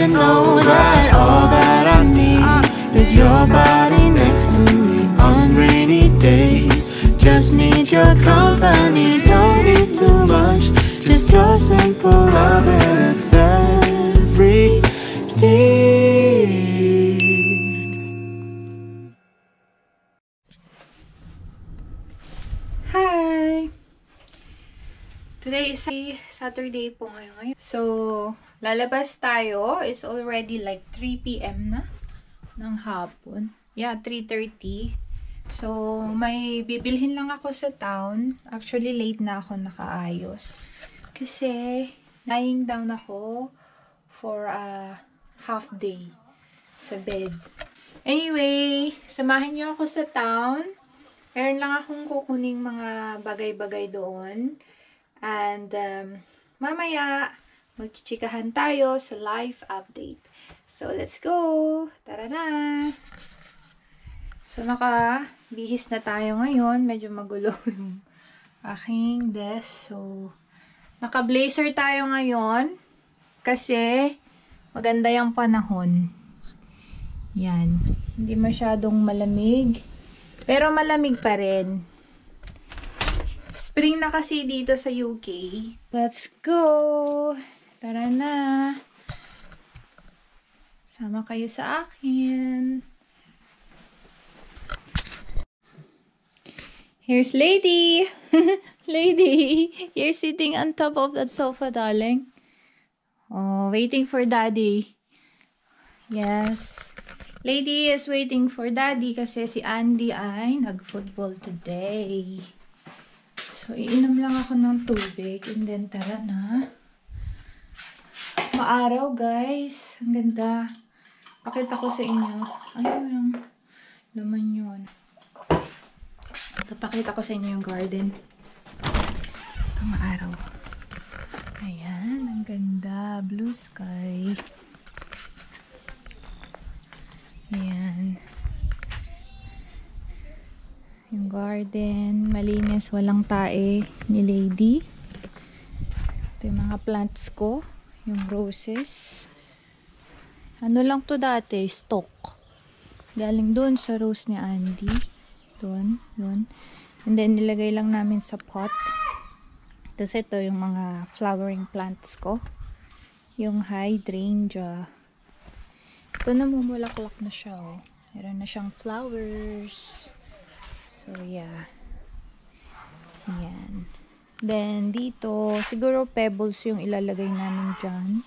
to know that all that I need is your body next to me on rainy days. Just need your company, don't need too much, just your simple love and it's everything. Hi! Today is Saturday po ngayon. So, lalabas tayo. It's already like 3 p.m. na ng hapon. Yeah, 3:30. So, may bibilhin lang ako sa town. Actually, late na ako nakaayos. Kasi, lying down ako for a half day sa bed. Anyway, samahan niyo ako sa town. Meron lang akong kukuning mga bagay-bagay doon. And, mamaya, magchichikahan tayo sa live update. So, let's go! Tara na! So, naka-bihis na tayo ngayon. Medyo magulo yung aking desk. So, naka-blazer tayo ngayon. Kasi, maganda yung panahon. Yan. Hindi masyadong malamig. Pero malamig pa rin. Spring na kasi dito sa UK. Let's go! Tara na! Sama kayo sa akin. Here's Lady! Lady! You're sitting on top of that sofa, darling. Oh, waiting for Daddy. Yes. Lady is waiting for Daddy kasi si Andy ay nag-football today. So, iinom lang ako ng tubig and then tara na. Maaraw, guys. Ang ganda. Pakita ko sa inyo. Ayun, laman yun. Ito, pakita ko sa inyo yung garden. Ito, maaraw. Ayan, ang ganda. Blue sky. Ayan. Yung garden, malinis, walang tae ni Lady. Ito yung mga plants ko. Yung roses. Ano lang to dati? Stock. Galing doon sa rose ni Andy. Doon. Yun. And then, nilagay lang namin sa pot. Tapos ito yung mga flowering plants ko. Yung hydrangea. Ito namumulaklak na siya, oh. Meron na siyang flowers. So, yeah. Ayan. Then, dito, siguro pebbles yung ilalagay namin dyan.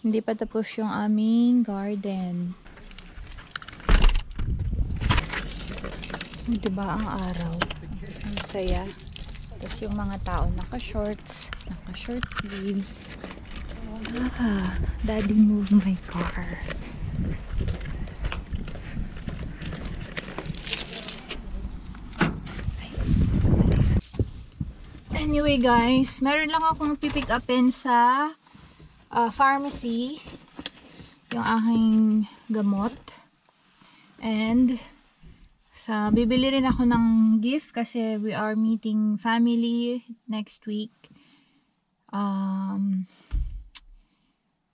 Hindi pa tapos yung aming garden. Diba ang araw? Ang saya. Tapos yung mga tao naka-shorts, naka-short sleeves. Ah, Daddy move my car. Anyway guys, meron lang akong pipick upin sa pharmacy. Yung aking gamot. And bibili rin ako ng gift kasi we are meeting family next week.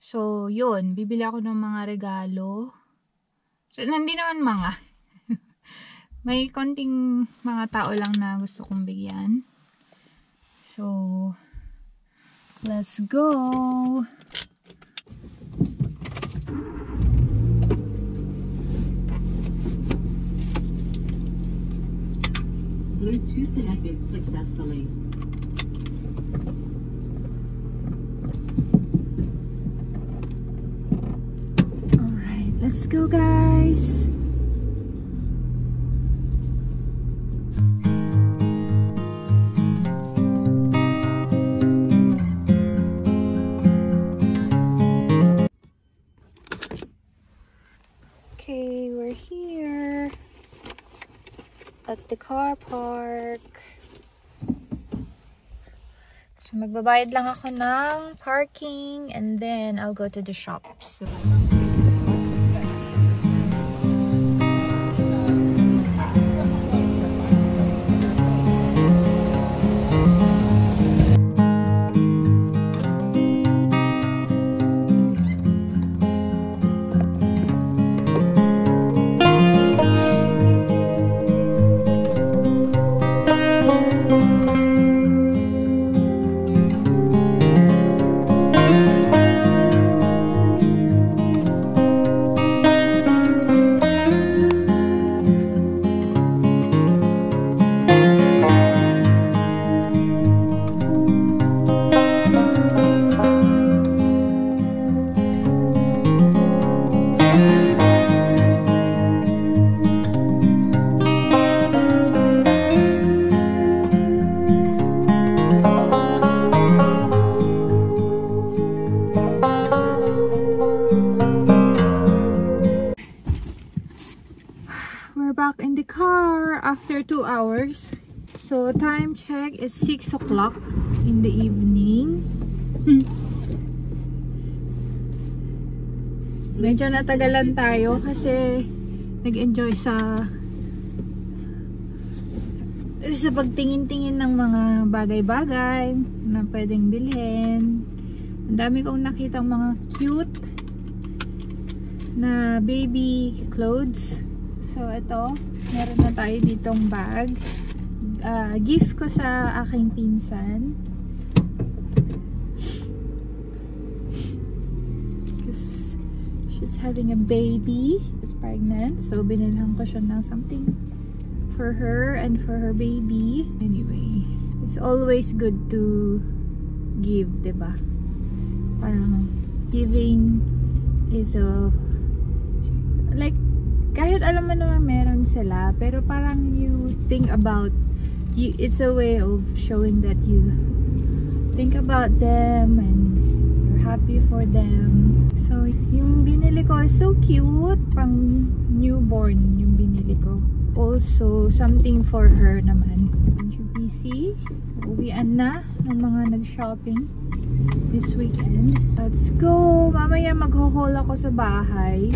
So, yun. Bibili ako ng mga regalo. So, hindi naman mga. May konting mga tao lang na gusto kong bigyan. So, let's go! Bluetooth connected successfully. Alright, let's go guys! Okay, we're here at the car park. So, magbabayad lang ako ng parking and then I'll go to the shop. So, back in the car after 2 hours. So, time check is 6 o'clock in the evening. Medyo natagalan tayo kasi nag-enjoy sa pagtingin-tingin ng mga bagay-bagay na pwedeng bilhin. Ang dami kong nakitang mga cute na baby clothes. So, ito. Meron na tayo ditong bag. Gift ko sa aking pinsan. Because she's having a baby. She's pregnant. So, binilhan ko siya ng something for her and for her baby. Anyway, it's always good to give, diba? Parang giving is a like, kahit alam mo naman meron sila, pero parang you think about you, it's a way of showing that you think about them and you're happy for them. So, yung binili ko is so cute. Pang newborn yung binili ko. Also, something for her naman. UBC. Uwian na ng mga nag-shopping this weekend. Let's go! Mamaya mag-haul ako sa bahay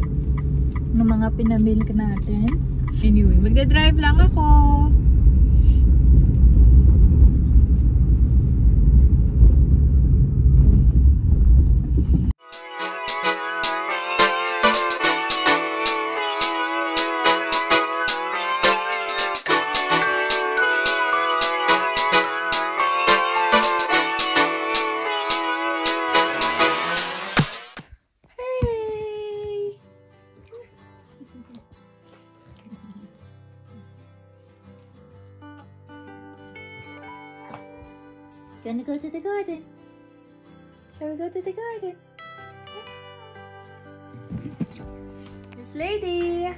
ng mga pinamili natin. Anyway, magdadrive lang ako. Gonna go to the garden. Shall we go to the garden? This lady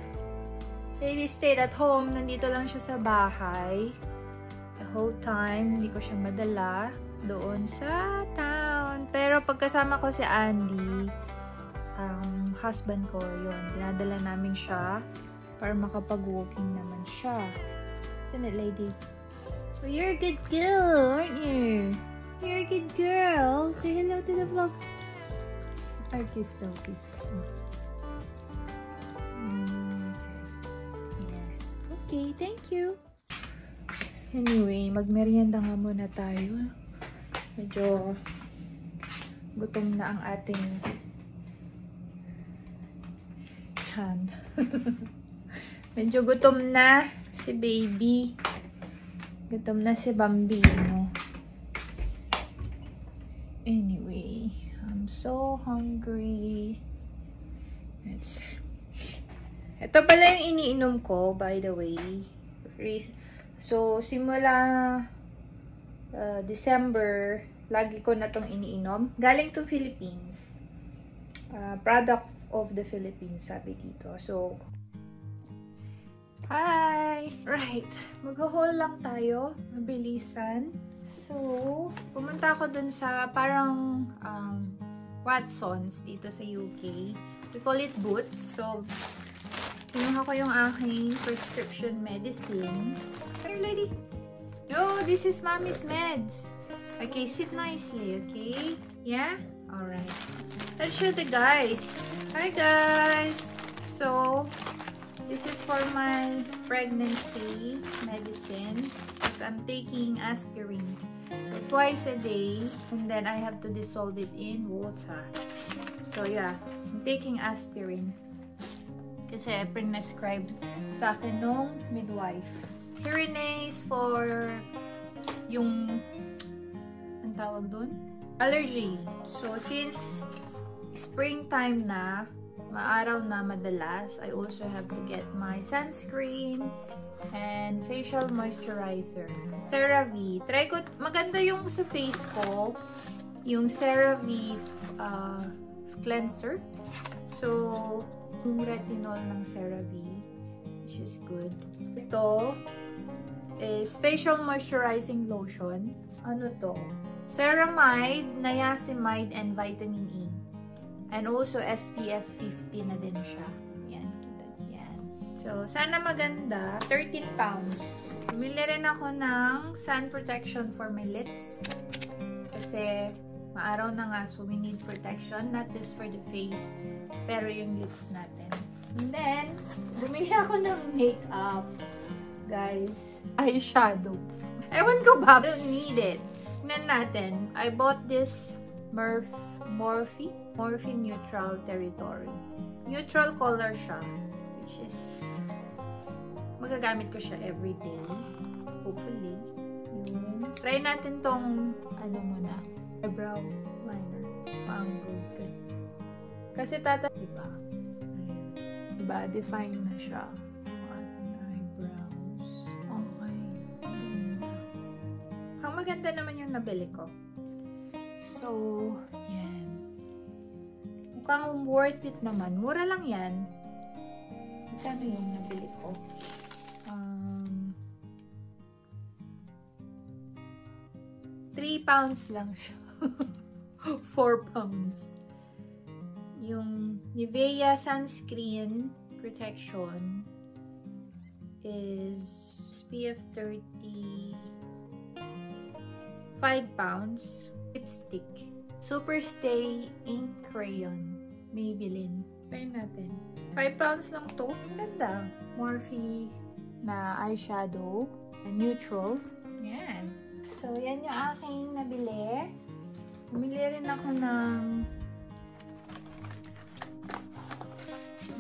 stayed at home. Nandito lang siya sa bahay. The whole time, hindi ko siya madala doon sa town. Pero pagkasama ko si Andy, husband ko, yun. Dinadala namin siya para makapag-walking naman siya. Isn't it, lady? Well, you're a good girl, aren't you? You're a good girl. Say hello to the vlog. Or kiss, go, kiss. Yeah. Okay, thank you. Anyway, magmerienda nga muna tayo. Medyo gutom na ang ating chan. Medyo gutom na si baby. Gutom na si Bambino. Anyway, I'm so hungry. Ito pala yung iniinom ko, by the way. So, simula December, lagi ko na itong iniinom. Galing to Philippines. Product of the Philippines, sabi dito. So, hi! Right. Mag-haul lang tayo. Mabilisan. So, pumunta ako dun sa parang Watsons dito sa UK. We call it Boots. So, kinuha ko yung aking prescription medicine. Are you lady? No, this is mommy's meds. Okay, sit nicely, okay? Yeah? Alright. Let's show the guys. Hi, guys! So, this is for my pregnancy medicine because I'm taking aspirin. So, twice a day and then I have to dissolve it in water. So, yeah. I'm taking aspirin kasi prescribed sa akin nung midwife. Hearinase for yung ang tawag dun? Allergy. So, since springtime na, maaraw na madalas, I also have to get my sunscreen and facial moisturizer. CeraVe. Try ko, maganda yung sa face ko, yung CeraVe cleanser. So, yung retinol ng CeraVe, which is good. Ito is facial moisturizing lotion. Ano to? Ceramide, Niacinamide, and Vitamin E. And also SPF 50 na din siya. Yan, kita yan. So, sana maganda. 13 pounds. Bumili rin ako ng sun protection for my lips. Kasi, maaraw na nga, so we need protection. Not just for the face, pero yung lips natin. And then, bumili ako ng makeup. Guys, eyeshadow. Ewan ko ba? I don't need it. Tignan natin. I bought this Morphe Neutral Territory. Neutral color siya. Which is, magagamit ko siya everyday. Hopefully. Yun. Try natin tong, ano muna, eyebrow liner. Pang broken. Kasi diba? Diba? Define na siya. Eyebrows. Okay. Maganda naman yung nabili ko. So, yan. Mukhang worth it naman. Mura lang yan. Magkano yung nabili ko? 3 pounds lang siya. 4 pounds. Yung Nivea Sunscreen Protection is SPF 30 5 pounds. Lipstick. Superstay Ink Crayon. Maybelline. Try natin. 5 pounds lang to. Ganda. Morphe na eyeshadow. Neutral. Yan. So, yan yung aking nabili. Bumili rin ako ng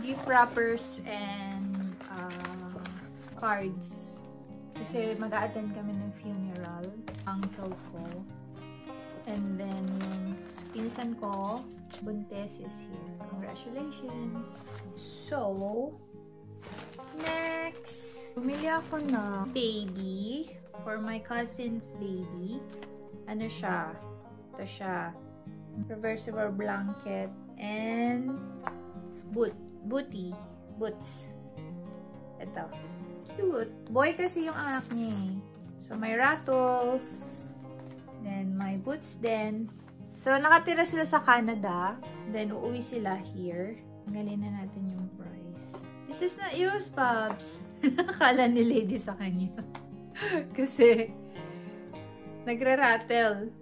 gift wrappers and cards. Kasi mag-a-attend kami ng funeral. Uncle ko. And then, yung pinsan ko, buntis is here. Congratulations! So, next! Bumili ako ng baby for my cousin's baby. Ano siya? Ito siya. Reversible blanket and boots. Ito. Cute. Boy kasi yung anak niya eh. So, may rattle. Then, may boots din. So, nakatira sila sa Canada. Then, uuwi sila here. Tanggalin na natin yung price. This is not yours, Pops. Akala ni Lady sa kanya. Kasi, nagre-rattle.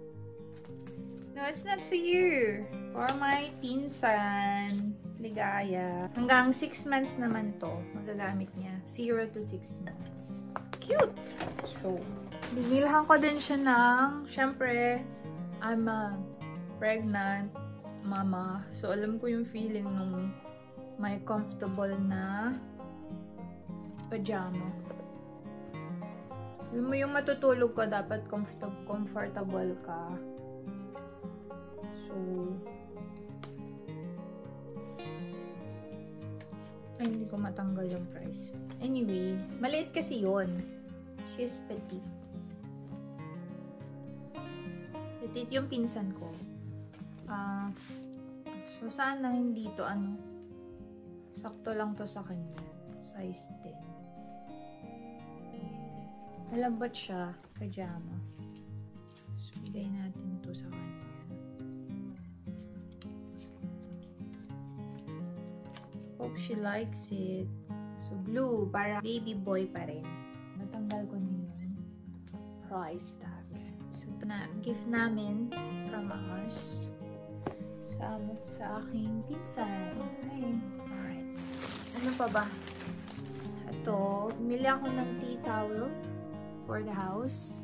No, it's not for you. For my pinsan. Ligaya. Hanggang 6 months naman to. Magagamit niya. 0 to 6 months. Cute! So, binilhan ko din siya ng, syempre, I'm a pregnant mama. So, alam ko yung feeling nung may comfortable na pajama. Alam mo yung matutulog ka, dapat comfortable ka. So, ay, hindi ko matanggal yung price. Anyway, maliit kasi yun. She's petite. Petite yung pinsan ko. So, sana hindi to sakto lang to sa kanya. Size 10. Malambot siya. Pajama. So, bigay natin to sa kanya. Hope she likes it. So, blue. Para baby boy pa rin. Natanggal ko na yung price tag. So, ito na. Gift namin from us. Sa aking pinsan. Ay. Alright. Ano pa ba? Ito. Bumili ako ng tea towel for the house.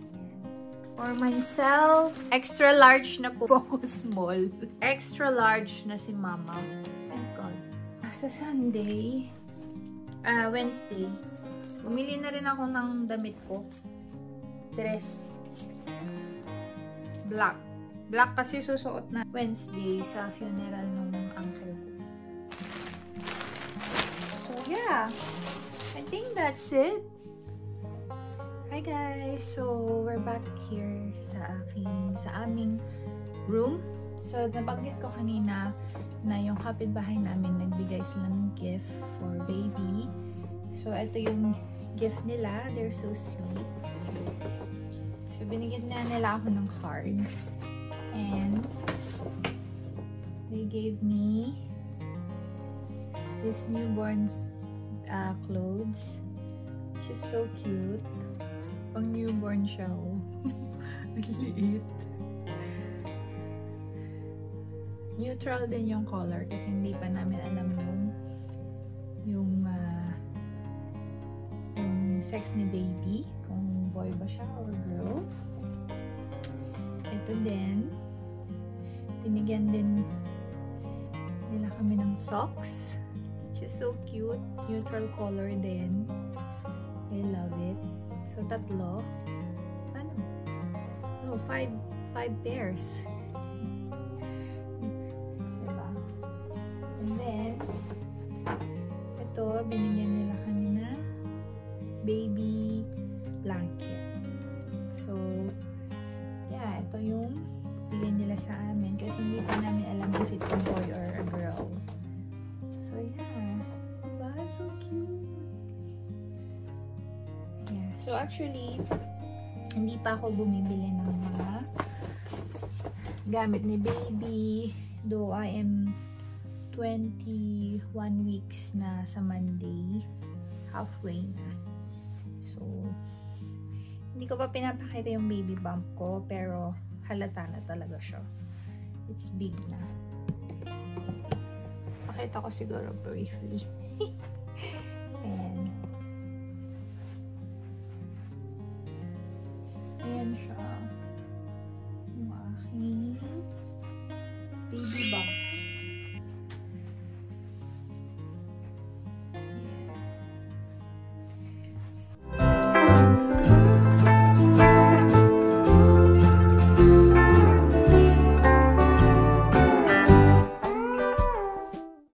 For myself, extra large na po. Focus small. Extra large na si mama. Oh God. Sa Sunday, Wednesday, bumili na rin ako ng damit ko. Dress. Black. Black kasi susuot na Wednesday sa funeral ng uncle ko. So, yeah. I think that's it. Hi guys! So, we're back here sa aming room. So, nabanggit ko kanina na yung kapitbahay namin nagbigay sila ng gift for baby. So, ito yung gift nila. They're so sweet. So, binigyan na nila ako ng card. And, they gave me this newborn's clothes. She's so cute. Pang newborn siya, oh. Nagliit. Neutral din yung color kasi hindi pa namin alam yung sex ni baby. Kung boy ba siya or girl. Ito din. Binigyan din nila kami ng socks. Which is so cute. Neutral color din. I love it. So, tatlo. Ano? Oh, five pairs. Diba? And then, ito, binigyan nila kami na baby blanket. So, yeah, ito yung bigyan nila sa amin kasi hindi pa namin alam if it's a boy or a girl. So, yeah. Diba? So cute. Yeah. So, actually, hindi pa ako bumibili ng mga gamit ni baby. Though I am 21 weeks na sa Monday. Halfway na. So, hindi ko pa pinapakita yung baby bump ko, pero halata na talaga siya. It's big na. Pakita ko siguro briefly. Ayan.